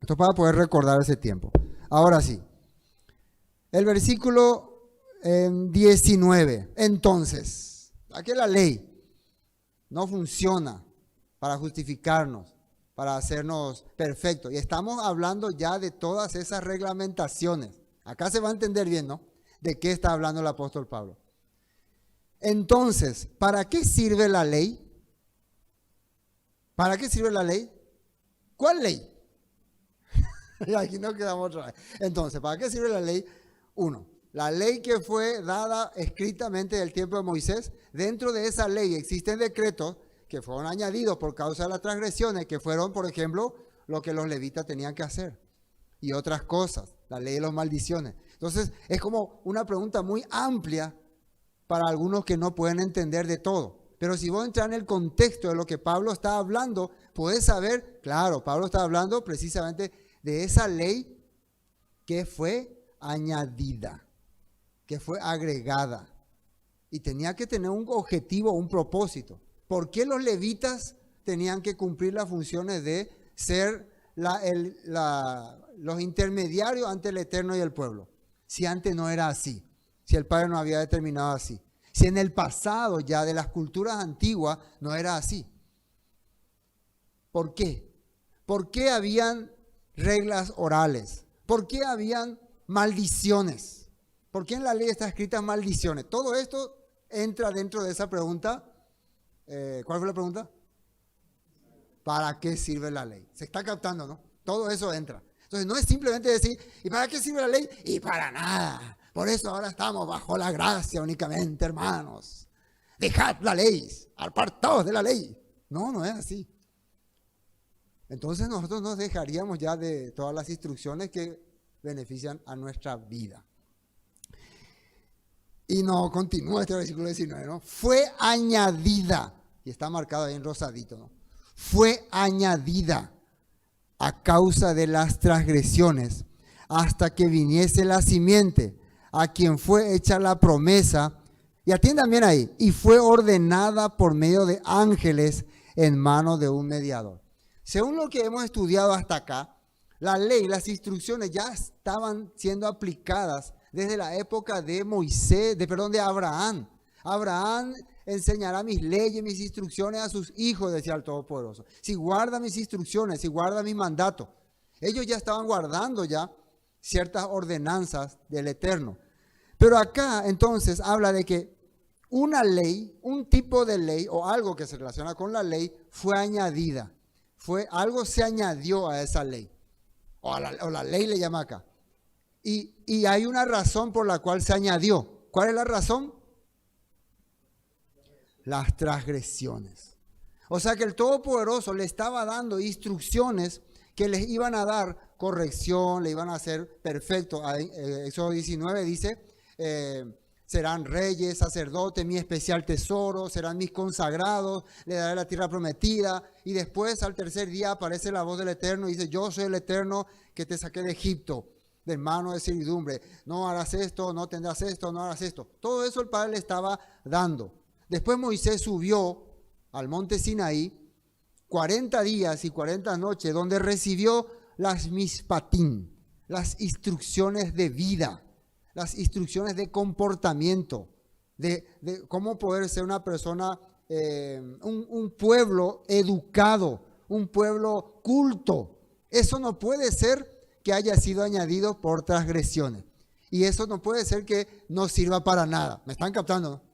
Esto para poder recordar ese tiempo. Ahora sí, el versículo 19. Entonces, aquí la ley no funciona para justificarnos, para hacernos perfectos. Y estamos hablando ya de todas esas reglamentaciones. Acá se va a entender bien, ¿no? De qué está hablando el apóstol Pablo. Entonces, ¿para qué sirve la ley? ¿Para qué sirve la ley? ¿Cuál ley? Y aquí nos quedamos otra vez. Entonces, ¿para qué sirve la ley? Uno, la ley que fue dada escritamente del tiempo de Moisés. Dentro de esa ley existen decretos que fueron añadidos por causa de las transgresiones, que fueron, por ejemplo, lo que los levitas tenían que hacer. Y otras cosas, la ley de las maldiciones. Entonces, es como una pregunta muy amplia para algunos que no pueden entender de todo. Pero si vos entras en el contexto de lo que Pablo está hablando, podés saber, claro, Pablo está hablando precisamente de esa ley que fue añadida, que fue agregada. Y tenía que tener un objetivo, un propósito. ¿Por qué los levitas tenían que cumplir las funciones de ser los intermediarios ante el Eterno y el pueblo? Si antes no era así. Si el Padre no había determinado así. Si en el pasado ya de las culturas antiguas no era así. ¿Por qué? ¿Por qué habían reglas orales? ¿Por qué habían maldiciones? ¿Por qué en la ley está escritas maldiciones? Todo esto entra dentro de esa pregunta. ¿Cuál fue la pregunta? ¿Para qué sirve la ley? Se está captando, ¿no? Todo eso entra. Entonces no es simplemente decir, ¿y para qué sirve la ley? Y para nada. Por eso ahora estamos bajo la gracia únicamente, hermanos. Dejad la ley, apartaos de la ley. No, no es así. Entonces nosotros nos dejaríamos ya de todas las instrucciones que benefician a nuestra vida. Y no, continúa este versículo 19, ¿no? Fue añadida, y está marcado ahí en rosadito, ¿no? Fue añadida a causa de las transgresiones, hasta que viniese la simiente, a quien fue hecha la promesa, y atiendan bien ahí, y fue ordenada por medio de ángeles en manos de un mediador. Según lo que hemos estudiado hasta acá, la ley, las instrucciones ya estaban siendo aplicadas desde la época de de Abraham. Abraham enseñará mis leyes, mis instrucciones a sus hijos, decía el Todopoderoso. Si guarda mis instrucciones, si guarda mis mandatos. Ellos ya estaban guardando ya ciertas ordenanzas del Eterno. Pero acá entonces habla de que una ley, un tipo de ley o algo que se relaciona con la ley fue añadida. Algo se añadió a esa ley. O la ley le llama acá. Y hay una razón por la cual se añadió. ¿Cuál es la razón? Las transgresiones. O sea que el Todopoderoso le estaba dando instrucciones que les iban a dar corrección, le iban a hacer perfecto. Éxodo 19 dice, serán reyes, sacerdotes, mi especial tesoro, serán mis consagrados, le daré la tierra prometida. Y después al tercer día aparece la voz del Eterno y dice, yo soy el Eterno que te saqué de Egipto, de mano de servidumbre. No harás esto, no tendrás esto, no harás esto. Todo eso el Padre le estaba dando. Después Moisés subió al monte Sinaí 40 días y 40 noches donde recibió las mishpatim, las instrucciones de vida, las instrucciones de comportamiento, de cómo poder ser una persona, un pueblo educado, un pueblo culto. Eso no puede ser que haya sido añadido por transgresiones. Y eso no puede ser que no sirva para nada. ¿Me están captando, no?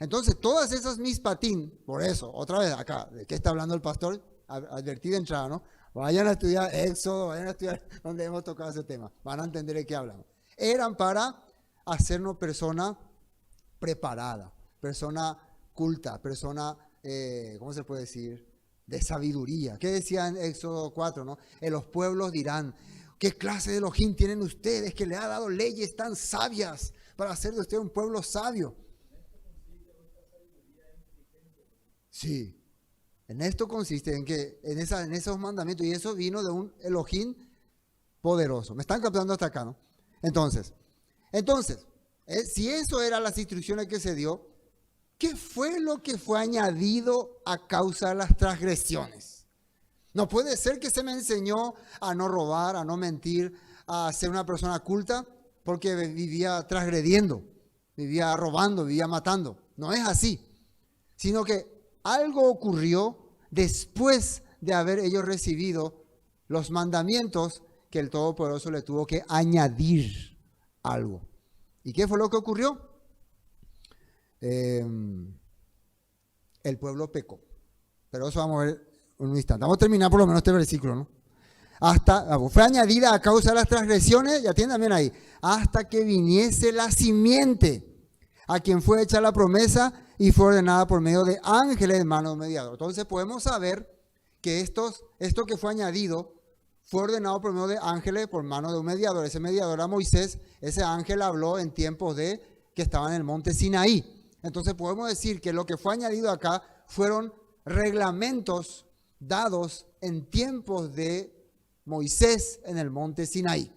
Entonces, todas esas mishpatim, por eso, otra vez acá, ¿de qué está hablando el pastor? Advertí de entrada, ¿no? Vayan a estudiar Éxodo, vayan a estudiar donde hemos tocado ese tema. Van a entender de qué hablamos. Eran para hacernos persona preparada, persona culta, persona, ¿cómo se puede decir? De sabiduría. ¿Qué decía en Éxodo 4, no? En los pueblos dirán, ¿qué clase de Elohim tienen ustedes que le ha dado leyes tan sabias para hacer de usted un pueblo sabio? Sí, en esto consiste en que en esos mandamientos, y eso vino de un Elohim poderoso. ¿Me están captando hasta acá, no? Entonces, si eso eran las instrucciones que se dio, ¿qué fue lo que fue añadido a causa de las transgresiones? No puede ser que se me enseñó a no robar, a no mentir, a ser una persona culta, porque vivía transgrediendo, vivía robando, vivía matando. No es así, sino que algo ocurrió después de haber ellos recibido los mandamientos, que el Todopoderoso le tuvo que añadir algo. ¿Y qué fue lo que ocurrió? El pueblo pecó. Pero eso vamos a ver en un instante. Vamos a terminar por lo menos este versículo, ¿no? Fue añadida a causa de las transgresiones, ya tienen también ahí, hasta que viniese la simiente, a quien fue hecha la promesa y fue ordenada por medio de ángeles en mano de un mediador. Entonces podemos saber que esto que fue añadido fue ordenado por medio de ángeles por mano de un mediador. Ese mediador era Moisés. Ese ángel habló en tiempos de que estaba en el monte Sinaí. Entonces podemos decir que lo que fue añadido acá fueron reglamentos dados en tiempos de Moisés en el monte Sinaí.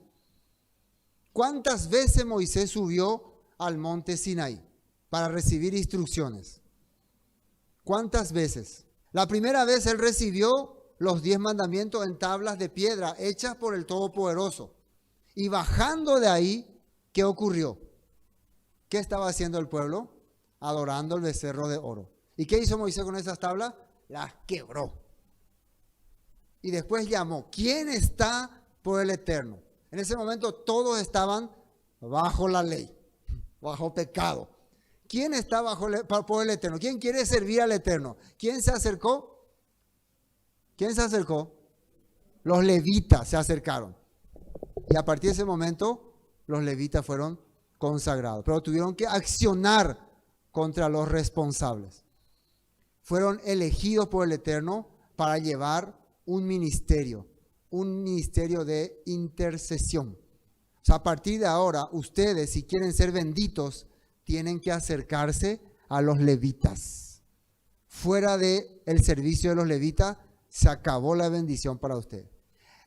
¿Cuántas veces Moisés subió al monte Sinaí para recibir instrucciones? ¿Cuántas veces? La primera vez él recibió los 10 mandamientos en tablas de piedra hechas por el Todopoderoso. Y bajando de ahí, ¿qué ocurrió? ¿Qué estaba haciendo el pueblo? Adorando el becerro de oro. ¿Y qué hizo Moisés con esas tablas? Las quebró. Y después llamó, ¿quién está por el Eterno? En ese momento todos estaban bajo la ley, bajo pecado. ¿Quién está por el Eterno? ¿Quién quiere servir al Eterno? ¿Quién se acercó? ¿Quién se acercó? Los levitas se acercaron. Y a partir de ese momento, los levitas fueron consagrados. Pero tuvieron que accionar contra los responsables. Fueron elegidos por el Eterno para llevar un ministerio de intercesión. O sea, a partir de ahora, ustedes, si quieren ser benditos, tienen que acercarse a los levitas. Fuera del servicio de los levitas, se acabó la bendición para ustedes.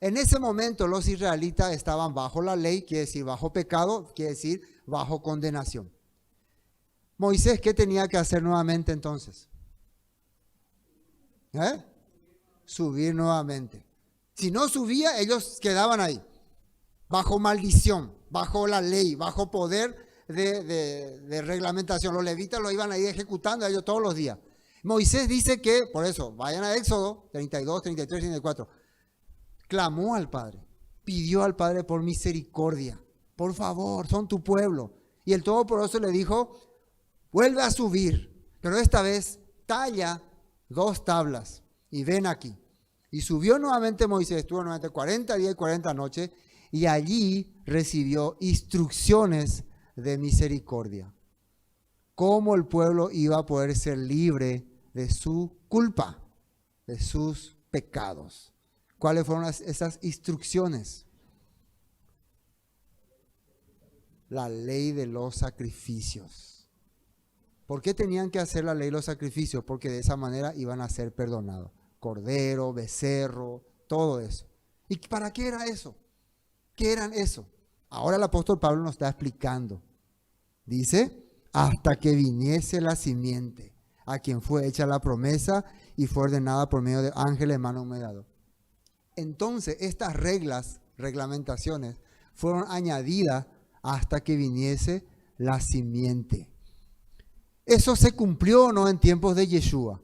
En ese momento, los israelitas estaban bajo la ley, quiere decir bajo pecado, quiere decir bajo condenación. Moisés, ¿qué tenía que hacer nuevamente entonces? Subir nuevamente. Si no subía, ellos quedaban ahí, bajo maldición, bajo la ley, bajo poder de reglamentación. Los levitas lo iban a ir ejecutando a ellos todos los días. Moisés dice que, por eso, vayan a Éxodo 32, 33, 34. Clamó al Padre, pidió al Padre por misericordia. Por favor, son tu pueblo. Y el Todopoderoso le dijo, vuelve a subir, pero esta vez talla 2 tablas y ven aquí. Y subió nuevamente Moisés, estuvo nuevamente 40 días y 40 noches, y allí recibió instrucciones de misericordia. Cómo el pueblo iba a poder ser libre de su culpa, de sus pecados. ¿Cuáles fueron esas instrucciones? La ley de los sacrificios. ¿Por qué tenían que hacer la ley de los sacrificios? Porque de esa manera iban a ser perdonados. Cordero, becerro, todo eso. ¿Y para qué era eso? ¿Qué eran eso? Ahora el apóstol Pablo nos está explicando. Dice, hasta que viniese la simiente, a quien fue hecha la promesa y fue ordenada por medio de ángeles en mano de un mediador. Entonces, estas reglamentaciones, fueron añadidas hasta que viniese la simiente. ¿Eso se cumplió o no en tiempos de Yeshua?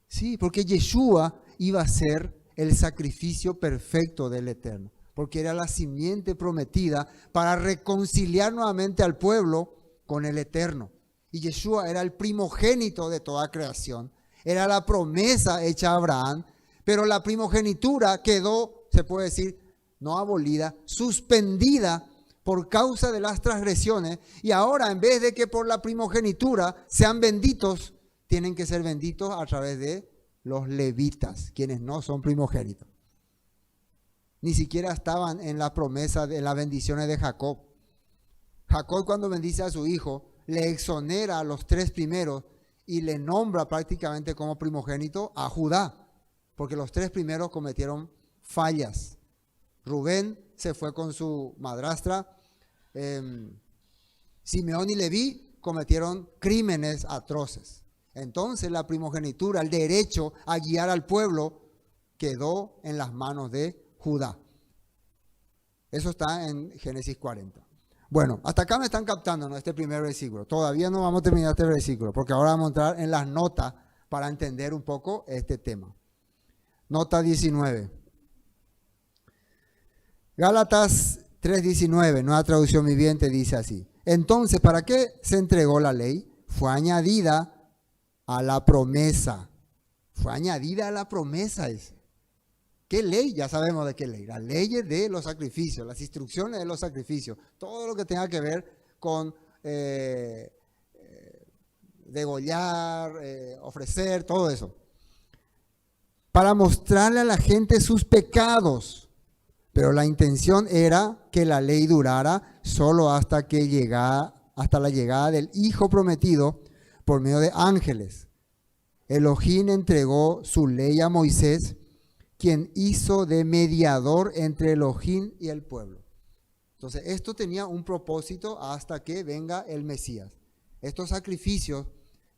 Sí, porque Yeshua iba a ser el sacrificio perfecto del Eterno, porque era la simiente prometida para reconciliar nuevamente al pueblo con el Eterno. Y Yeshua era el primogénito de toda creación, era la promesa hecha a Abraham, pero la primogenitura quedó, se puede decir, no abolida, suspendida por causa de las transgresiones, y ahora en vez de que por la primogenitura sean benditos, tienen que ser benditos a través de los levitas, quienes no son primogénitos. Ni siquiera estaban en la promesa de las bendiciones de Jacob. Jacob, cuando bendice a su hijo, le exonera a los 3 primeros y le nombra prácticamente como primogénito a Judá, porque los 3 primeros cometieron fallas. Rubén se fue con su madrastra, Simeón y Leví cometieron crímenes atroces. Entonces la primogenitura, el derecho a guiar al pueblo quedó en las manos de Judá. Eso está en Génesis 40. Bueno, hasta acá me están captando, ¿no? Este primer versículo. Todavía no vamos a terminar este versículo, porque ahora vamos a entrar en las notas para entender un poco este tema. Nota 19. Gálatas 3:19, nueva traducción viviente, dice así. Entonces, ¿para qué se entregó la ley? Fue añadida a la promesa. Fue añadida a la promesa. ¿Qué ley? Ya sabemos de qué ley. Las leyes de los sacrificios, las instrucciones de los sacrificios. Todo lo que tenga que ver con degollar, ofrecer, todo eso. Para mostrarle a la gente sus pecados. Pero la intención era que la ley durara solo hasta la llegada del Hijo prometido por medio de ángeles. Elohim entregó su ley a Moisés, quien hizo de mediador entre Elohim y el pueblo. Entonces, esto tenía un propósito hasta que venga el Mesías. Estos sacrificios,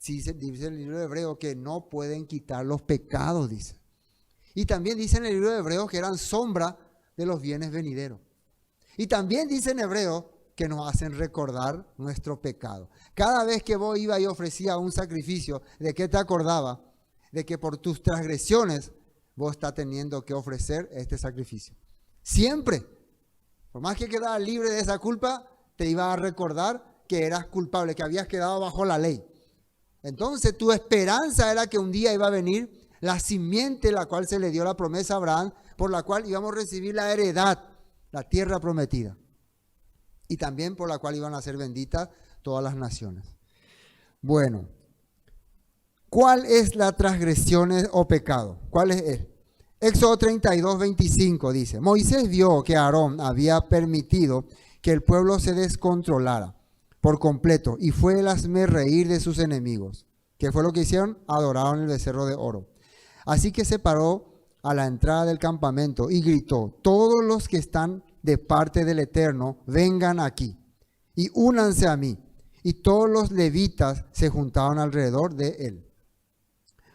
dice el libro de Hebreos, que no pueden quitar los pecados, dice. Y también dice en el libro de Hebreos que eran sombra de los bienes venideros. Y también dice en Hebreos que nos hacen recordar nuestro pecado. Cada vez que vos ibas y ofrecías un sacrificio, ¿de qué te acordaba? De que por tus transgresiones vos estás teniendo que ofrecer este sacrificio. Siempre. Por más que quedaras libre de esa culpa, te iba a recordar que eras culpable, que habías quedado bajo la ley. Entonces tu esperanza era que un día iba a venir la simiente, la cual se le dio la promesa a Abraham, por la cual íbamos a recibir la heredad, la tierra prometida. Y también por la cual iban a ser benditas todas las naciones. Bueno, ¿cuál es la transgresión o pecado? ¿Cuál es él? Éxodo 32:25 dice, Moisés vio que Aarón había permitido que el pueblo se descontrolara por completo y fue el hazmerreír de sus enemigos. ¿Qué fue lo que hicieron? Adoraron el becerro de oro. Así que se paró a la entrada del campamento y gritó, todos los que están de parte del Eterno, vengan aquí y únanse a mí. Y todos los levitas se juntaron alrededor de él.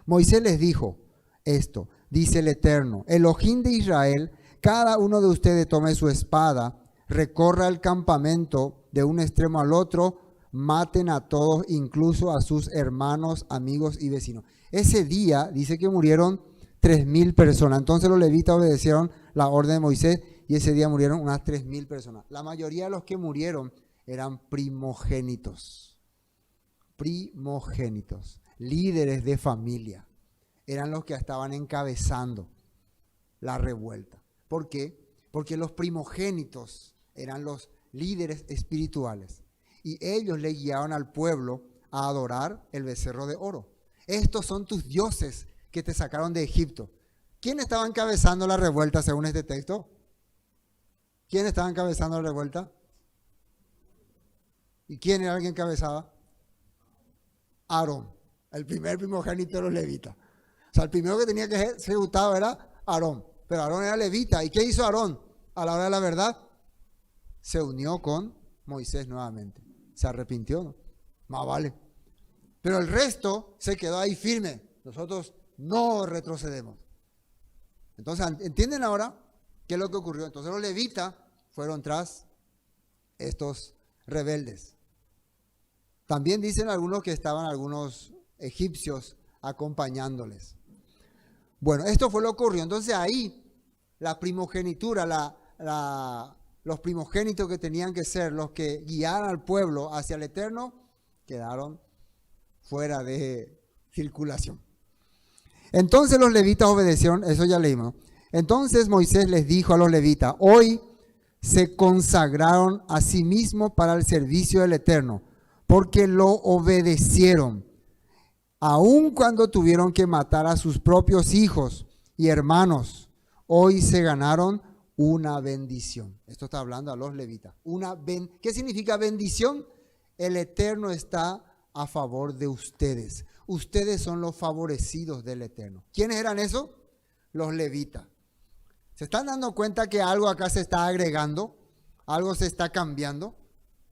Moisés les dijo esto, dice el Eterno, Elohim de Israel, cada uno de ustedes tome su espada, recorra el campamento de un extremo al otro, maten a todos, incluso a sus hermanos, amigos y vecinos. Ese día dice que murieron 3,000 personas. Entonces los levitas obedecieron la orden de Moisés y ese día murieron unas 3,000 personas. La mayoría de los que murieron eran primogénitos. Primogénitos, líderes de familia. Eran los que estaban encabezando la revuelta. ¿Por qué? Porque los primogénitos eran los líderes espirituales y ellos le guiaban al pueblo a adorar el becerro de oro. Estos son tus dioses que te sacaron de Egipto. ¿Quién estaba encabezando la revuelta según este texto? ¿Quién estaba encabezando la revuelta? ¿Y quién era el que encabezaba? Aarón, el primer primogénito de los levitas. O sea, el primero que tenía que ser ejecutado era Aarón. Pero Aarón era levita. ¿Y qué hizo Aarón? A la hora de la verdad, se unió con Moisés nuevamente. Se arrepintió, ¿no? Más vale. Pero el resto se quedó ahí firme. Nosotros no retrocedemos. Entonces, ¿entienden ahora qué es lo que ocurrió? Entonces los levitas fueron tras estos rebeldes. También dicen algunos que estaban algunos egipcios acompañándoles. Bueno, esto fue lo que ocurrió. Entonces ahí la primogenitura, los primogénitos que tenían que ser los que guiaran al pueblo hacia el Eterno, quedaron fuera de circulación. Entonces los levitas obedecieron, eso ya leímos. Entonces Moisés les dijo a los levitas, hoy se consagraron a sí mismos para el servicio del Eterno, porque lo obedecieron, aun cuando tuvieron que matar a sus propios hijos y hermanos. Hoy se ganaron una bendición. Esto está hablando a los levitas. ¿Qué significa bendición? El Eterno está a favor de ustedes. Ustedes son los favorecidos del Eterno. ¿Quiénes eran esos? Los levitas. ¿Se están dando cuenta que algo acá se está agregando? Algo se está cambiando.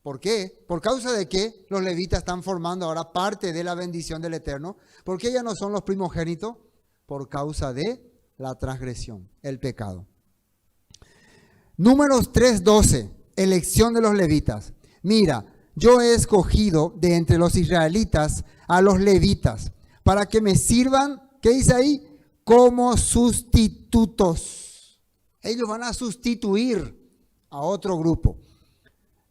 ¿Por qué? Por causa de que los levitas están formando ahora parte de la bendición del Eterno. ¿Por qué ya no son los primogénitos? Por causa de la transgresión, el pecado. Números 3:12, elección de los levitas. Mira, yo he escogido de entre los israelitas a los levitas para que me sirvan, ¿qué dice ahí? Como sustitutos. Ellos van a sustituir a otro grupo.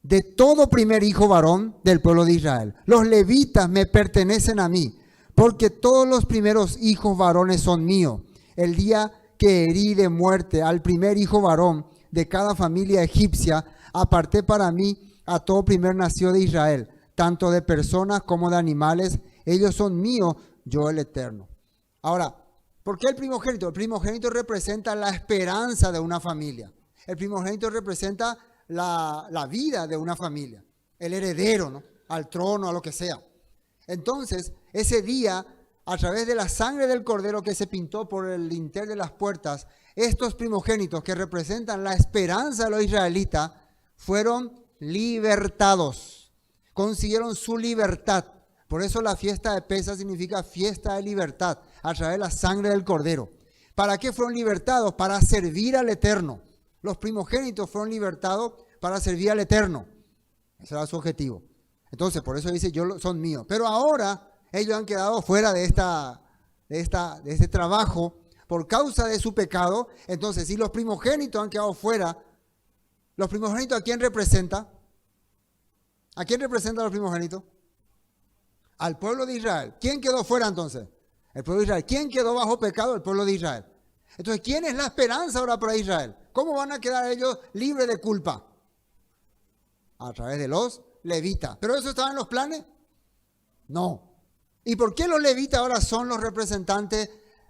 De todo primer hijo varón del pueblo de Israel. Los levitas me pertenecen a mí, porque todos los primeros hijos varones son míos. El día que herí de muerte al primer hijo varón de cada familia egipcia, aparté para mí a todo primer nacido de Israel, tanto de personas como de animales. Ellos son míos, yo el Eterno. Ahora, ¿por qué el primogénito? El primogénito representa la esperanza de una familia. El primogénito representa la vida de una familia, el heredero, ¿no? Al trono, a lo que sea. Entonces, ese día, a través de la sangre del cordero que se pintó por el lintel de las puertas, estos primogénitos que representan la esperanza de los israelitas fueron libertados, consiguieron su libertad. Por eso la fiesta de Pesaj significa fiesta de libertad, a través de la sangre del cordero. ¿Para qué fueron libertados? Para servir al Eterno. Los primogénitos fueron libertados para servir al Eterno. Ese era su objetivo. Entonces, por eso dice, son míos. Pero ahora ellos han quedado fuera de este trabajo por causa de su pecado. Entonces, si los primogénitos han quedado fuera, ¿los primogénitos a quién representa? ¿A quién representa a los primogénitos? Al pueblo de Israel. ¿Quién quedó fuera entonces? El pueblo de Israel. ¿Quién quedó bajo pecado? El pueblo de Israel. Entonces, ¿quién es la esperanza ahora para Israel? ¿Cómo van a quedar ellos libres de culpa? A través de los levitas. ¿Pero eso estaba en los planes? No. ¿Y por qué los levitas ahora son los representantes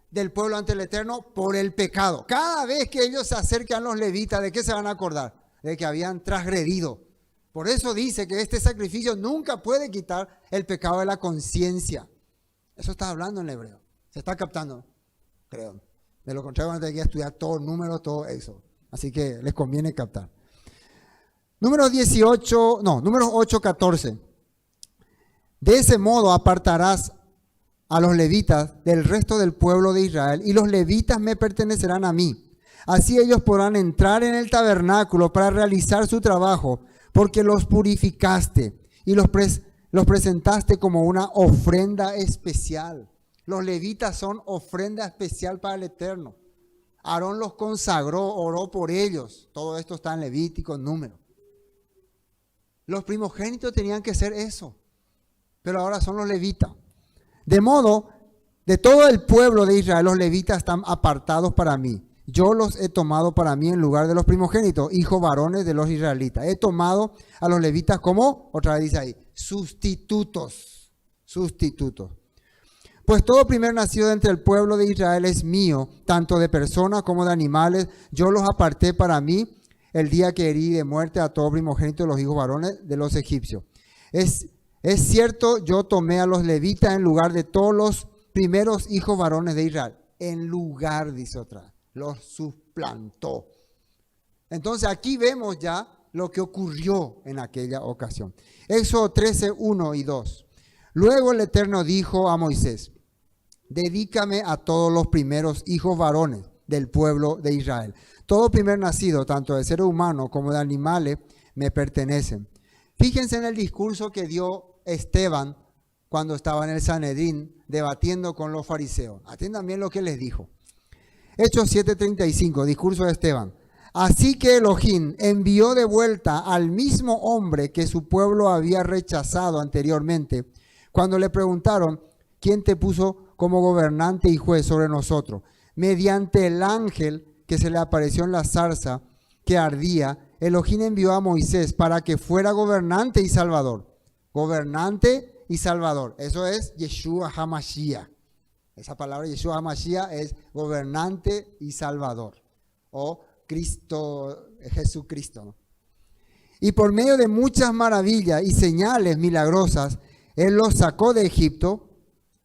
del pueblo ante el Eterno? Por el pecado. Cada vez que ellos se acercan a los levitas, ¿de qué se van a acordar? De que habían transgredido. Por eso dice que este sacrificio nunca puede quitar el pecado de la conciencia. Eso está hablando en hebreo. Se está captando, creo. De lo contrario, van a tener que estudiar todo el número, todo eso. Así que les conviene captar. Números 8:14. De ese modo apartarás a los levitas del resto del pueblo de Israel, y los levitas me pertenecerán a mí. Así ellos podrán entrar en el tabernáculo para realizar su trabajo, porque los purificaste y los presentaste como una ofrenda especial. Los levitas son ofrenda especial para el Eterno. Aarón los consagró, oró por ellos. Todo esto está en Levítico, en Números. Los primogénitos tenían que ser eso, pero ahora son los levitas. De modo, de todo el pueblo de Israel, los levitas están apartados para mí. Yo los he tomado para mí en lugar de los primogénitos, hijos varones de los israelitas. He tomado a los levitas como, otra vez dice ahí, sustitutos. Pues todo primer nacido entre el pueblo de Israel es mío, tanto de personas como de animales. Yo los aparté para mí el día que herí de muerte a todo primogénito de los hijos varones de los egipcios. Es cierto, yo tomé a los levitas en lugar de todos los primeros hijos varones de Israel. En lugar, dice otra, los suplantó. Entonces aquí vemos ya lo que ocurrió en aquella ocasión. Éxodo 13, 1 y 2. Luego el Eterno dijo a Moisés, dedícame a todos los primeros hijos varones del pueblo de Israel. Todo primer nacido, tanto de seres humanos como de animales, me pertenecen. Fíjense en el discurso que dio Esteban cuando estaba en el Sanedrín debatiendo con los fariseos. Atiendan bien lo que les dijo. Hechos 7:35, discurso de Esteban. Así que Elohim envió de vuelta al mismo hombre que su pueblo había rechazado anteriormente, cuando le preguntaron, ¿quién te puso como gobernante y juez sobre nosotros? Mediante el ángel que se le apareció en la zarza que ardía, Elohim envió a Moisés para que fuera gobernante y salvador. Gobernante y salvador. Eso es Yeshua HaMashiach. Esa palabra Yeshua HaMashiach es gobernante y salvador. O Cristo, Jesucristo, ¿no? Y por medio de muchas maravillas y señales milagrosas, Él los sacó de Egipto,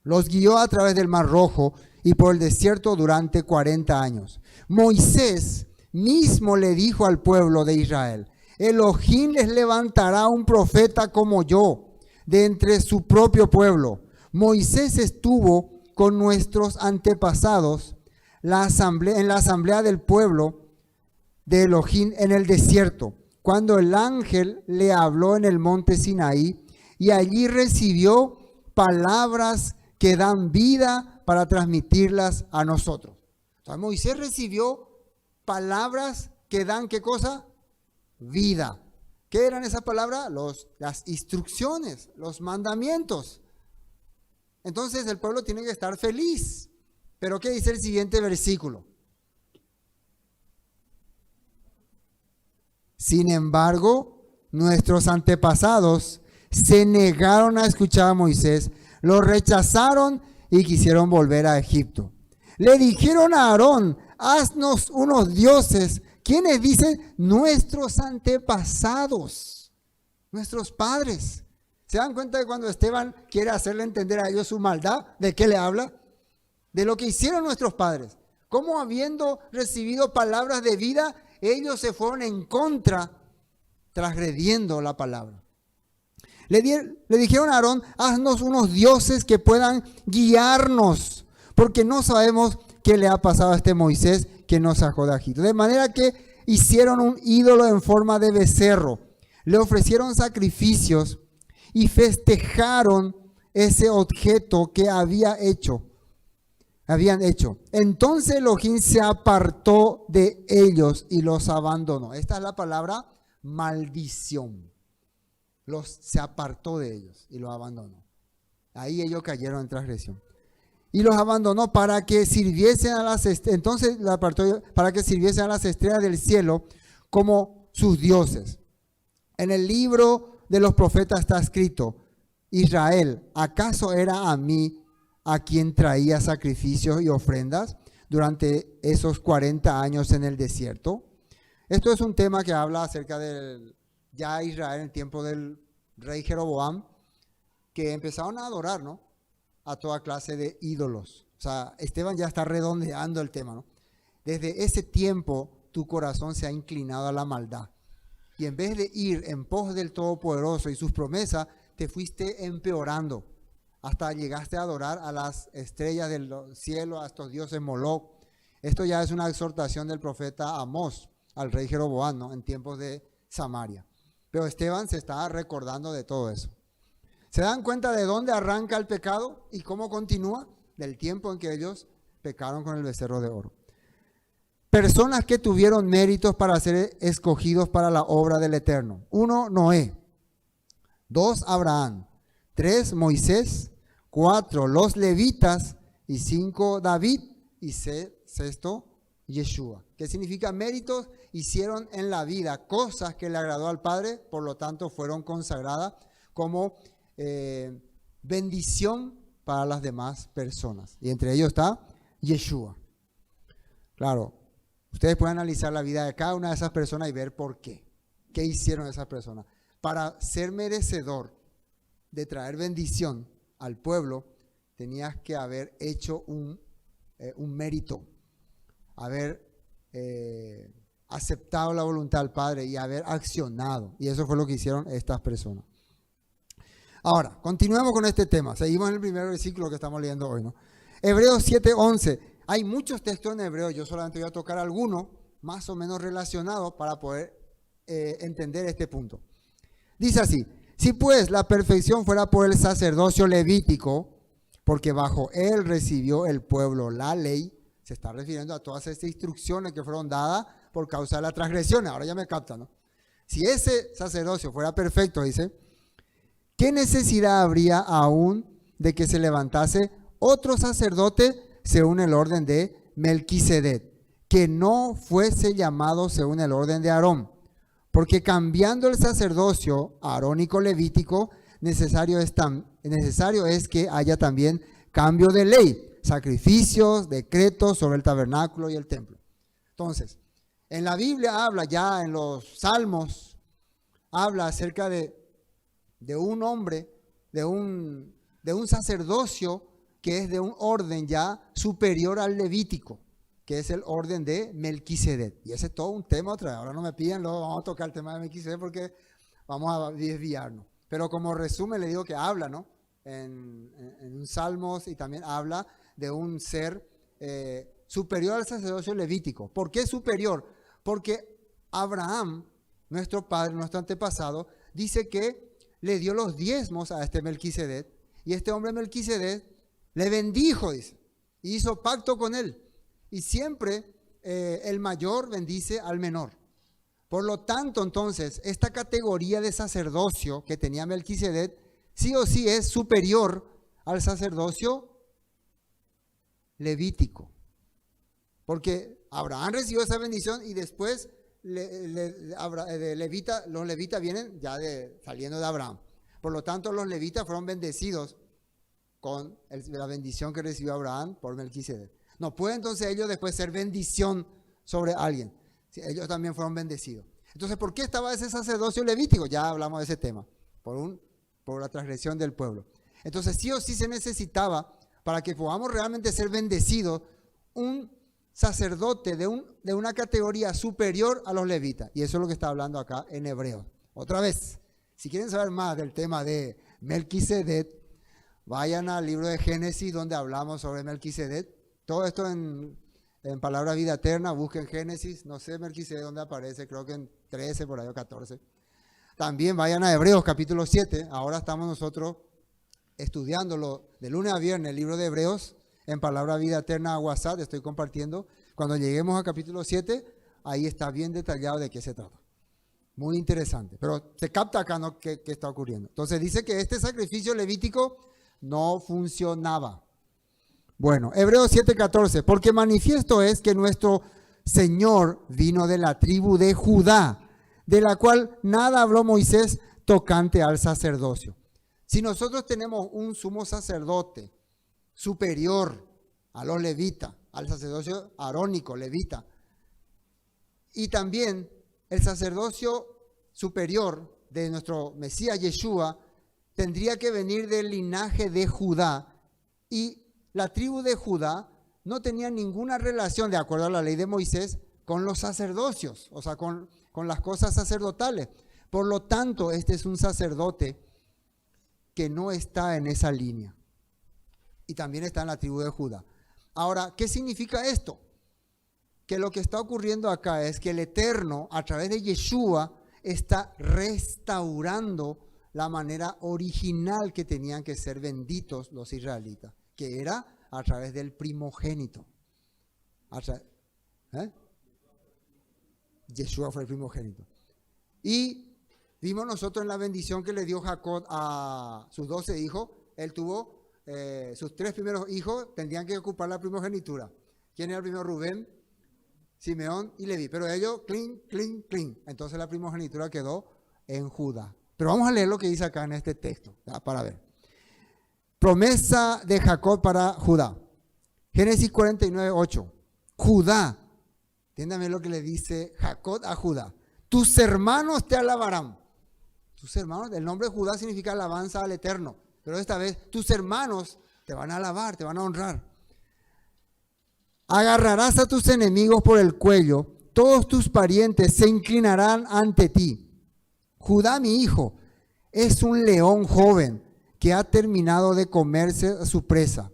los guió a través del Mar Rojo y por el desierto durante 40 años. Moisés mismo le dijo al pueblo de Israel, Elohim les levantará un profeta como yo, de entre su propio pueblo. Moisés estuvo con nuestros antepasados en la asamblea del pueblo de Elohim en el desierto, cuando el ángel le habló en el monte Sinaí, y allí recibió palabras que dan vida para transmitirlas a nosotros. Entonces, Moisés recibió palabras que dan, ¿qué cosa? Vida. ¿Qué eran esas palabras? Las instrucciones, los mandamientos. Entonces el pueblo tiene que estar feliz. Pero ¿qué dice el siguiente versículo? Sin embargo, nuestros antepasados se negaron a escuchar a Moisés, lo rechazaron y quisieron volver a Egipto. Le dijeron a Aarón, haznos unos dioses. ¿Quiénes dicen? Nuestros antepasados, nuestros padres. ¿Se dan cuenta de cuando Esteban quiere hacerle entender a ellos su maldad? ¿De qué le habla? De lo que hicieron nuestros padres. Cómo habiendo recibido palabras de vida, ellos se fueron en contra, transgrediendo la palabra. Le dijeron a Aarón, haznos unos dioses que puedan guiarnos, porque no sabemos qué le ha pasado a este Moisés que nos sacó de Egipto. De manera que hicieron un ídolo en forma de becerro, le ofrecieron sacrificios y festejaron ese objeto que habían hecho. Entonces Elohim se apartó de ellos y los abandonó. Esta es la palabra maldición. Se apartó de ellos y los abandonó. Ahí ellos cayeron en transgresión. Y los abandonó para que sirviesen a las estrellas. Entonces la apartó para que sirviesen a las estrellas del cielo como sus dioses. En el libro de los profetas está escrito: Israel, ¿acaso era a mí a quien traía sacrificios y ofrendas durante esos 40 años en el desierto? Esto es un tema que habla acerca de ya Israel en el tiempo del rey Jeroboam, que empezaron a adorar, ¿no?, a toda clase de ídolos. O sea, Esteban ya está redondeando el tema, ¿no? Desde ese tiempo tu corazón se ha inclinado a la maldad. Y en vez de ir en pos del Todopoderoso y sus promesas, te fuiste empeorando. Hasta llegaste a adorar a las estrellas del cielo, a estos dioses Moloch. Esto ya es una exhortación del profeta Amós al rey Jeroboam, ¿no?, en tiempos de Samaria. Pero Esteban se está recordando de todo eso. ¿Se dan cuenta de dónde arranca el pecado y cómo continúa? Del tiempo en que ellos pecaron con el becerro de oro. Personas que tuvieron méritos para ser escogidos para la obra del Eterno. 1, Noé. 2, Abraham. 3, Moisés. 4, los levitas. Y 5, David. Y 6, Yeshua. ¿Qué significa méritos? Hicieron en la vida cosas que le agradó al Padre, por lo tanto fueron consagradas como bendición para las demás personas. Y entre ellos está Yeshua. Claro, ustedes pueden analizar la vida de cada una de esas personas y ver por qué. ¿Qué hicieron esas personas? Para ser merecedor de traer bendición al pueblo, tenías que haber hecho un mérito, haber aceptado la voluntad del Padre y haber accionado. Y eso fue lo que hicieron estas personas. Ahora, continuemos con este tema. Seguimos en el primer versículo que estamos leyendo hoy, ¿no? Hebreos 7:11. Hay muchos textos en hebreo, yo solamente voy a tocar algunos más o menos relacionados para poder entender este punto. Dice así: si pues la perfección fuera por el sacerdocio levítico, porque bajo él recibió el pueblo la ley, se está refiriendo a todas estas instrucciones que fueron dadas por causa de la transgresión. Ahora ya me captan, ¿no? Si ese sacerdocio fuera perfecto, dice, ¿qué necesidad habría aún de que se levantase otro sacerdote según el orden de Melquisedec, que no fuese llamado según el orden de Aarón? Porque cambiando el sacerdocio arónico levítico, necesario es que haya también cambio de ley, sacrificios, decretos sobre el tabernáculo y el templo. Entonces, en la Biblia habla ya, en los Salmos, habla acerca de un hombre, de un sacerdocio que es de un orden ya superior al levítico, que es el orden de Melquisedec. Y ese es todo un tema otra vez. Ahora no me piden, luego vamos a tocar el tema de Melquisedec porque vamos a desviarnos. Pero como resumen le digo que habla, ¿no?, en Salmos, y también habla de un ser superior al sacerdocio levítico. ¿Por qué superior? Porque Abraham, nuestro padre, nuestro antepasado, dice que le dio los diezmos a este Melquisedec, y este hombre Melquisedec le bendijo, dice, y hizo pacto con él. Y siempre el mayor bendice al menor. Por lo tanto, entonces, esta categoría de sacerdocio que tenía Melquisedec, sí o sí es superior al sacerdocio levítico. Porque Abraham recibió esa bendición y después los levitas vienen ya saliendo de Abraham. Por lo tanto, los levitas fueron bendecidos con la bendición que recibió Abraham por Melquisedec. No puede entonces ellos después ser bendición sobre alguien. Sí, ellos también fueron bendecidos. Entonces, ¿por qué estaba ese sacerdocio levítico? Ya hablamos de ese tema, por la transgresión del pueblo. Entonces, sí o sí se necesitaba, para que podamos realmente ser bendecidos, un sacerdote de una categoría superior a los levitas. Y eso es lo que está hablando acá en Hebreos. Otra vez, si quieren saber más del tema de Melquisedec, vayan al libro de Génesis donde hablamos sobre Melquisedec. Todo esto en Palabra Vida Eterna, busquen Génesis, no sé Melquisedec dónde aparece, creo que en 13 por ahí o 14. También vayan a Hebreos capítulo 7, ahora estamos nosotros estudiándolo de lunes a viernes, el libro de Hebreos, en Palabra Vida Eterna a WhatsApp, estoy compartiendo. Cuando lleguemos al capítulo 7, ahí está bien detallado de qué se trata. Muy interesante, pero se capta acá, ¿no?, qué está ocurriendo. Entonces dice que este sacrificio levítico no funcionaba. Bueno, Hebreos 7:14, porque manifiesto es que nuestro Señor vino de la tribu de Judá, de la cual nada habló Moisés tocante al sacerdocio. Si nosotros tenemos un sumo sacerdote superior a los levitas, al sacerdocio arónico, levita, y también el sacerdocio superior de nuestro Mesías Yeshua tendría que venir del linaje de Judá, y la tribu de Judá no tenía ninguna relación, de acuerdo a la ley de Moisés, con los sacerdocios, o sea, con las cosas sacerdotales. Por lo tanto, este es un sacerdote que no está en esa línea. Y también está en la tribu de Judá. Ahora, ¿qué significa esto? Que lo que está ocurriendo acá es que el Eterno, a través de Yeshua, está restaurando la manera original que tenían que ser benditos los israelitas, que era a través del primogénito. Yeshua fue el primogénito. Y vimos nosotros en la bendición que le dio Jacob a sus 12 hijos. Él tuvo sus 3 primeros hijos, tendrían que ocupar la primogenitura. ¿Quién era el primero? Rubén, Simeón y Leví. Pero ellos, clean. Entonces la primogenitura quedó en Judá. Pero vamos a leer lo que dice acá en este texto, ¿ya?, para ver. Promesa de Jacob para Judá. Génesis 49:8. Judá, entiéndame lo que le dice Jacob a Judá. Tus hermanos te alabarán. Tus hermanos, el nombre Judá significa alabanza al Eterno. Pero esta vez tus hermanos te van a alabar, te van a honrar. Agarrarás a tus enemigos por el cuello. Todos tus parientes se inclinarán ante ti. Judá, mi hijo, es un león joven que ha terminado de comerse a su presa.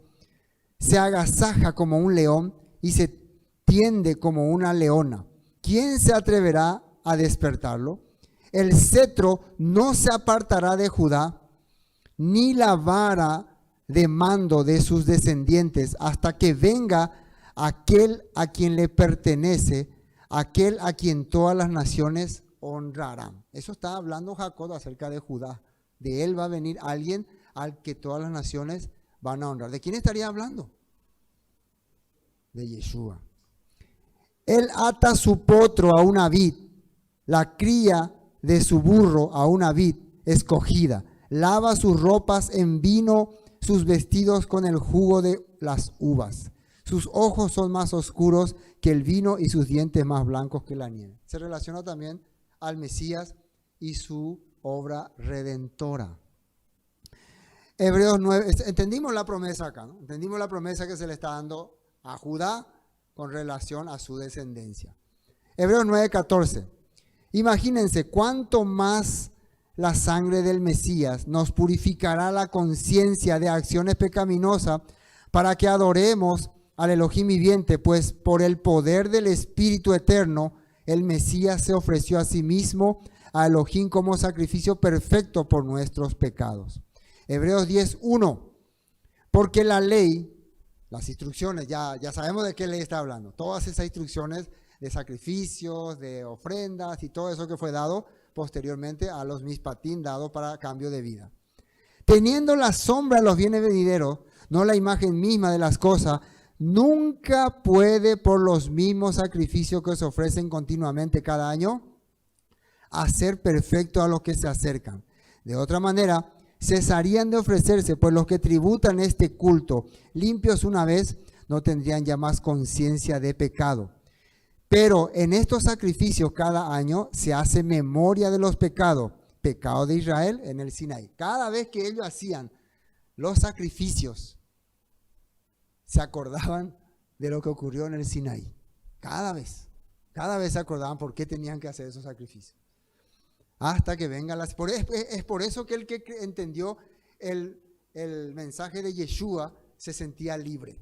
Se agasaja como un león y se tiende como una leona. ¿Quién se atreverá a despertarlo? El cetro no se apartará de Judá, ni la vara de mando de sus descendientes, hasta que venga aquel a quien le pertenece, aquel a quien todas las naciones honrarán. Eso está hablando Jacob acerca de Judá. De él va a venir alguien al que todas las naciones van a honrar. ¿De quién estaría hablando? De Yeshua. Él ata su potro a una vid, la cría de su burro a una vid escogida. Lava sus ropas en vino, sus vestidos con el jugo de las uvas. Sus ojos son más oscuros que el vino y sus dientes más blancos que la nieve. Se relaciona también al Mesías y su obra redentora. Hebreos 9, entendimos la promesa acá, ¿no? Entendimos la promesa que se le está dando a Judá con relación a su descendencia. Hebreos 9:14. Imagínense cuánto más la sangre del Mesías nos purificará la conciencia de acciones pecaminosas para que adoremos al Elohim viviente, pues por el poder del Espíritu Eterno, el Mesías se ofreció a sí mismo a Elohim como sacrificio perfecto por nuestros pecados. Hebreos 10:1. Porque la ley, las instrucciones, ya sabemos de qué ley está hablando. Todas esas instrucciones de sacrificios, de ofrendas y todo eso que fue dado posteriormente a los mishpatim dado para cambio de vida. Teniendo la sombra de los bienes venideros, no la imagen misma de las cosas, nunca puede por los mismos sacrificios que se ofrecen continuamente cada año hacer perfecto a los que se acercan. De otra manera, cesarían de ofrecerse, pues los que tributan este culto, limpios una vez, no tendrían ya más conciencia de pecado. Pero en estos sacrificios cada año se hace memoria de los pecados, pecado de Israel en el Sinaí. Cada vez que ellos hacían los sacrificios, se acordaban de lo que ocurrió en el Sinaí. Cada vez se acordaban por qué tenían que hacer esos sacrificios. Hasta que vengan las... Es por eso que el que entendió el mensaje de Yeshua se sentía libre.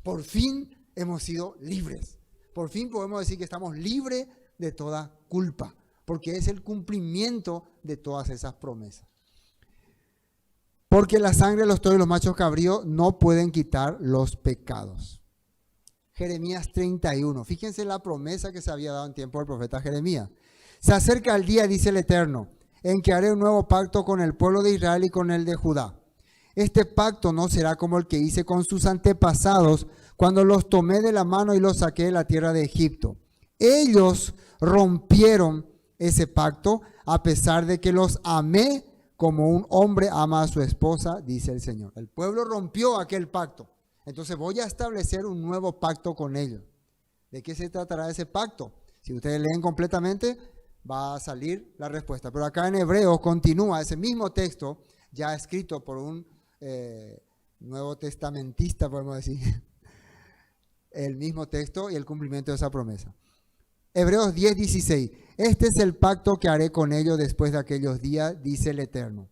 Por fin hemos sido libres. Por fin podemos decir que estamos libres de toda culpa, porque es el cumplimiento de todas esas promesas. Porque la sangre de los toros y los machos cabríos no pueden quitar los pecados. Jeremías 31. Fíjense la promesa que se había dado en tiempo del profeta Jeremías. Se acerca el día, dice el Eterno, en que haré un nuevo pacto con el pueblo de Israel y con el de Judá. Este pacto no será como el que hice con sus antepasados cuando los tomé de la mano y los saqué de la tierra de Egipto. Ellos rompieron ese pacto a pesar de que los amé como un hombre ama a su esposa, dice el Señor. El pueblo rompió aquel pacto. Entonces voy a establecer un nuevo pacto con ellos. ¿De qué se tratará ese pacto? Si ustedes leen completamente, va a salir la respuesta. Pero acá en Hebreos continúa ese mismo texto, ya escrito por un nuevo testamentista, podemos decir. El mismo texto y el cumplimiento de esa promesa. Hebreos 10:16. Este es el pacto que haré con ellos después de aquellos días, dice el Eterno.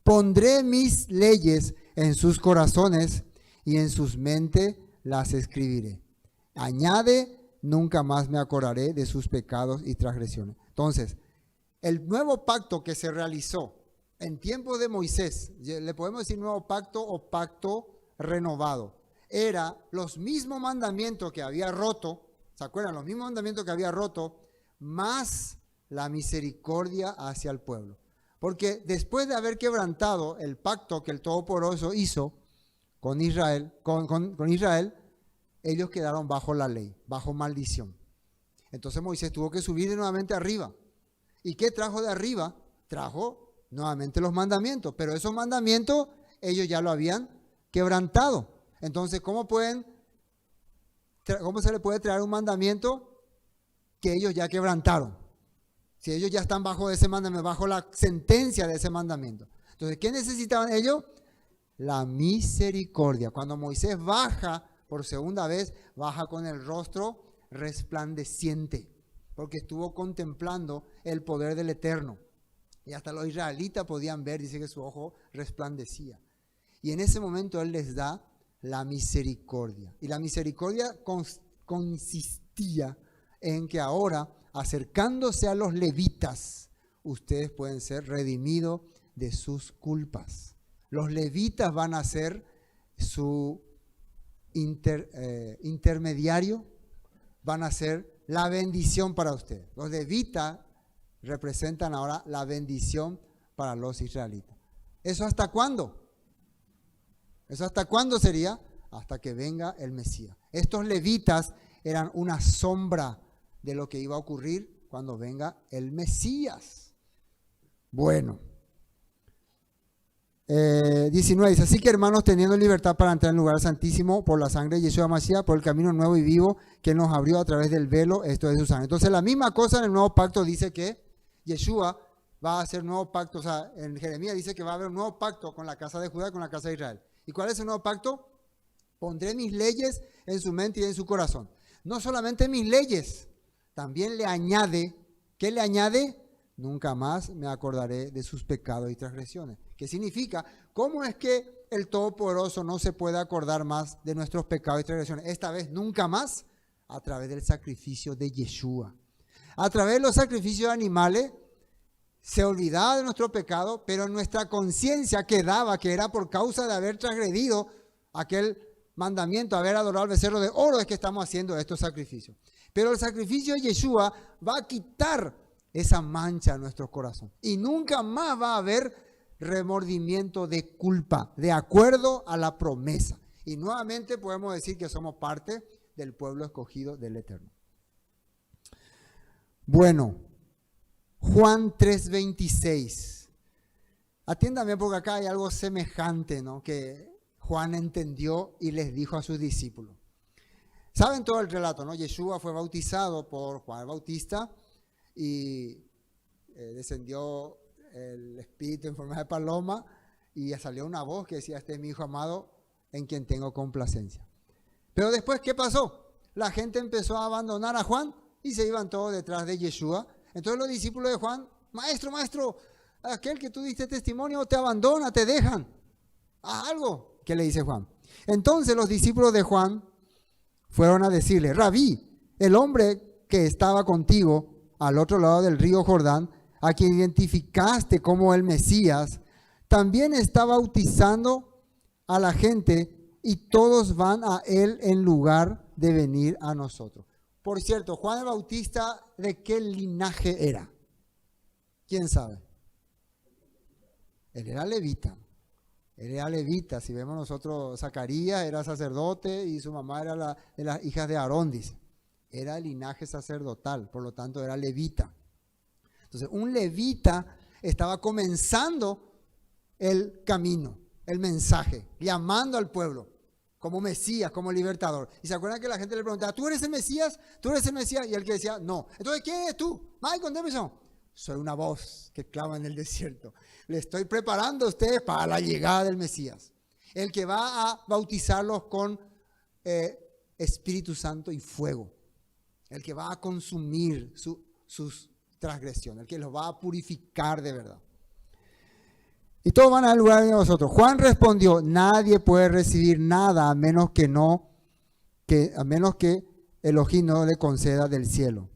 Pondré mis leyes en sus corazones y en sus mentes las escribiré. Añade, nunca más me acordaré de sus pecados y transgresiones. Entonces, el nuevo pacto que se realizó en tiempos de Moisés, le podemos decir nuevo pacto o pacto renovado, era los mismos mandamientos que había roto, ¿se acuerdan? Los mismos mandamientos que había roto, más la misericordia hacia el pueblo. Porque después de haber quebrantado el pacto que el Todopoderoso hizo con Israel, ellos quedaron bajo la ley, bajo maldición. Entonces Moisés tuvo que subir nuevamente arriba. ¿Y qué trajo de arriba? Trajo nuevamente los mandamientos, pero esos mandamientos ellos ya lo habían quebrantado. Entonces, ¿cómo se le puede traer un mandamiento que ellos ya quebrantaron? Si ellos ya están bajo ese mandamiento, bajo la sentencia de ese mandamiento. Entonces, ¿qué necesitaban ellos? La misericordia. Cuando Moisés baja por segunda vez, baja con el rostro resplandeciente, porque estuvo contemplando el poder del Eterno. Y hasta los israelitas podían ver, dice que su ojo resplandecía. Y en ese momento Él les da la misericordia. Y la misericordia consistía en que ahora, acercándose a los levitas, ustedes pueden ser redimidos de sus culpas. Los levitas van a ser su intermediario, van a ser la bendición para ustedes. Los levitas representan ahora la bendición para los israelitas. ¿Eso hasta cuándo? ¿Eso hasta cuándo sería? Hasta que venga el Mesías. Estos levitas eran una sombra de lo que iba a ocurrir cuando venga el Mesías. Bueno. 19 dice, así que hermanos, teniendo libertad para entrar en el lugar santísimo por la sangre de Yeshua Mashiach, por el camino nuevo y vivo que nos abrió a través del velo, esto es su sangre. Entonces la misma cosa en el nuevo pacto dice que Yeshua va a hacer nuevo pacto, o sea, en Jeremías dice que va a haber un nuevo pacto con la casa de Judá y con la casa de Israel. ¿Y cuál es el nuevo pacto? Pondré mis leyes en su mente y en su corazón. No solamente mis leyes, también le añade, ¿qué le añade? Nunca más me acordaré de sus pecados y transgresiones. ¿Qué significa? ¿Cómo es que el Todopoderoso no se puede acordar más de nuestros pecados y transgresiones? Esta vez nunca más, a través del sacrificio de Yeshua. A través de los sacrificios de animales se olvidaba de nuestro pecado, pero en nuestra conciencia quedaba que era por causa de haber transgredido aquel mandamiento, haber adorado al becerro de oro, es que estamos haciendo estos sacrificios. Pero el sacrificio de Yeshua va a quitar esa mancha en nuestro corazón. Y nunca más va a haber remordimiento de culpa, de acuerdo a la promesa. Y nuevamente podemos decir que somos parte del pueblo escogido del Eterno. Bueno, Juan 3:26. Atiéndame porque acá hay algo semejante, ¿no?, que Juan entendió y les dijo a sus discípulos. Saben todo el relato, ¿no? Yeshua fue bautizado por Juan el Bautista y descendió el Espíritu en forma de paloma y salió una voz que decía: este es mi Hijo amado en quien tengo complacencia. Pero después, ¿qué pasó? La gente empezó a abandonar a Juan y se iban todos detrás de Yeshua. Entonces los discípulos de Juan: maestro, aquel que tú diste testimonio te abandona, te dejan. Haz algo. ¿Qué le dice Juan? Entonces los discípulos de Juan fueron a decirle: Rabí, el hombre que estaba contigo al otro lado del río Jordán, a quien identificaste como el Mesías, también está bautizando a la gente y todos van a él en lugar de venir a nosotros. Por cierto, Juan el Bautista, ¿de qué linaje era? ¿Quién sabe? Él era levita. Él era levita. Si vemos nosotros, Zacarías era sacerdote y su mamá era de las hijas de Aarón, dice. Era el linaje sacerdotal, por lo tanto era levita. Entonces, un levita estaba comenzando el camino, el mensaje, llamando al pueblo como Mesías, como libertador. Y se acuerdan que la gente le preguntaba: ¿tú eres el Mesías? ¿Tú eres el Mesías? Y él que decía: no. Entonces, ¿quién eres tú? Soy una voz que clama en el desierto. Le estoy preparando a ustedes para la llegada del Mesías. El que va a bautizarlos con Espíritu Santo y fuego. El que va a consumir sus transgresiones. El que los va a purificar de verdad. Y todos van al lugar de nosotros. Juan respondió: nadie puede recibir nada a menos que Elohim no le conceda del cielo.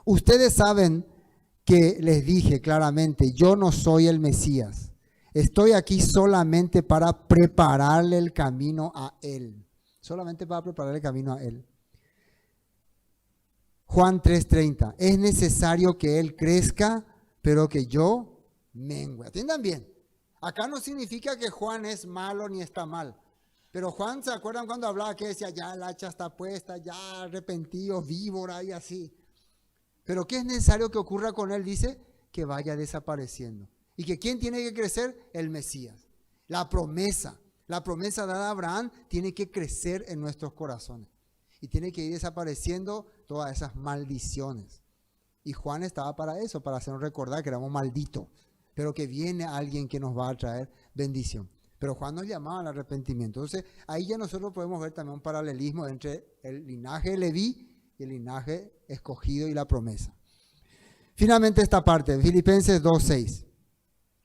Ustedes saben que les dije claramente: yo no soy el Mesías. Estoy aquí solamente para prepararle el camino a Él. Solamente para prepararle el camino a Él. Juan 3:30. Es necesario que Él crezca, pero que yo mengue. Atiendan bien. Acá no significa que Juan es malo ni está mal. Pero Juan, ¿se acuerdan cuando hablaba que decía: ya el hacha está puesta, ya arrepentido, víbora y así? Pero ¿qué es necesario que ocurra con él? Dice que vaya desapareciendo. ¿Y que quién tiene que crecer? El Mesías. La promesa dada a Abraham tiene que crecer en nuestros corazones. Y tiene que ir desapareciendo todas esas maldiciones. Y Juan estaba para eso, para hacernos recordar que éramos malditos. Pero que viene alguien que nos va a traer bendición. Pero Juan nos llamaba al arrepentimiento. Entonces ahí ya nosotros podemos ver también un paralelismo entre el linaje de Leví y el linaje escogido y la promesa. Finalmente esta parte, Filipenses 2:6,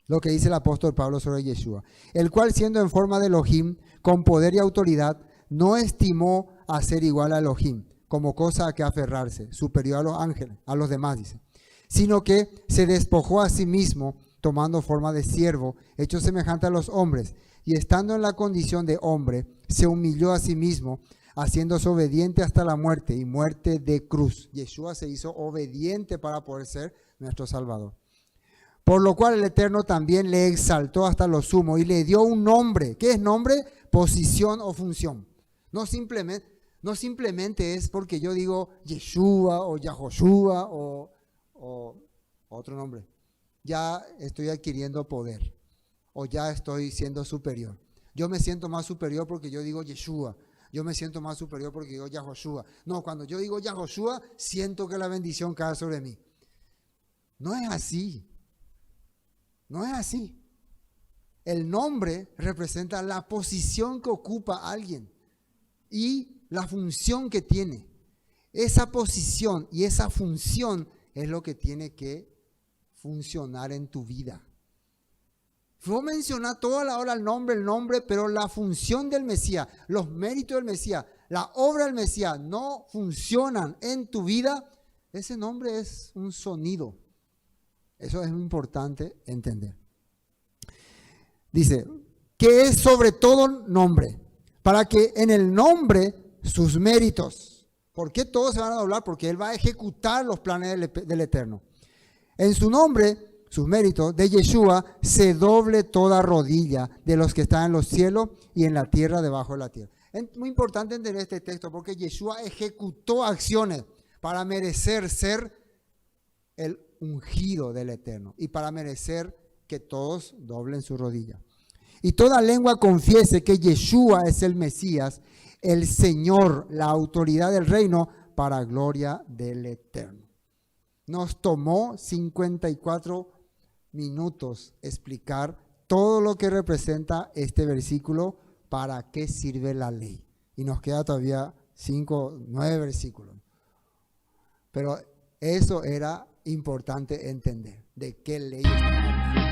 lo que dice el apóstol Pablo sobre Yeshua, el cual siendo en forma de Elohim, con poder y autoridad, no estimó a ser igual a Elohim, como cosa a que aferrarse, superior a los ángeles, a los demás, dice, sino que se despojó a sí mismo, tomando forma de siervo, hecho semejante a los hombres, y estando en la condición de hombre, se humilló a sí mismo, haciéndose obediente hasta la muerte y muerte de cruz. Yeshua se hizo obediente para poder ser nuestro Salvador. Por lo cual el Eterno también le exaltó hasta lo sumo y le dio un nombre. ¿Qué es nombre? Posición o función. No simplemente es porque yo digo Yeshua o Yahoshua o otro nombre. Ya estoy adquiriendo poder o ya estoy siendo superior. Yo me siento más superior porque yo digo Yeshua. Yo me siento más superior porque digo Yahoshua. No, cuando yo digo Yahoshua, siento que la bendición cae sobre mí. No es así. No es así. El nombre representa la posición que ocupa alguien y la función que tiene. Esa posición y esa función es lo que tiene que funcionar en tu vida. Vos mencionás toda la hora el nombre, pero la función del Mesías, los méritos del Mesías, la obra del Mesías no funcionan en tu vida, ese nombre es un sonido. Eso es importante entender. Dice, que es sobre todo nombre, para que en el nombre sus méritos, ¿por qué todos se van a doblar? Porque Él va a ejecutar los planes del Eterno. En su nombre, sus méritos de Yeshua, se doble toda rodilla de los que están en los cielos y en la tierra, debajo de la tierra. Es muy importante entender este texto porque Yeshua ejecutó acciones para merecer ser el ungido del Eterno y para merecer que todos doblen su rodilla. Y toda lengua confiese que Yeshua es el Mesías, el Señor, la autoridad del reino, para gloria del Eterno. Nos tomó 54 minutos explicar todo lo que representa este versículo, para qué sirve la ley. Y nos queda todavía 9 versículos. Pero eso era importante entender, de qué ley está hablando.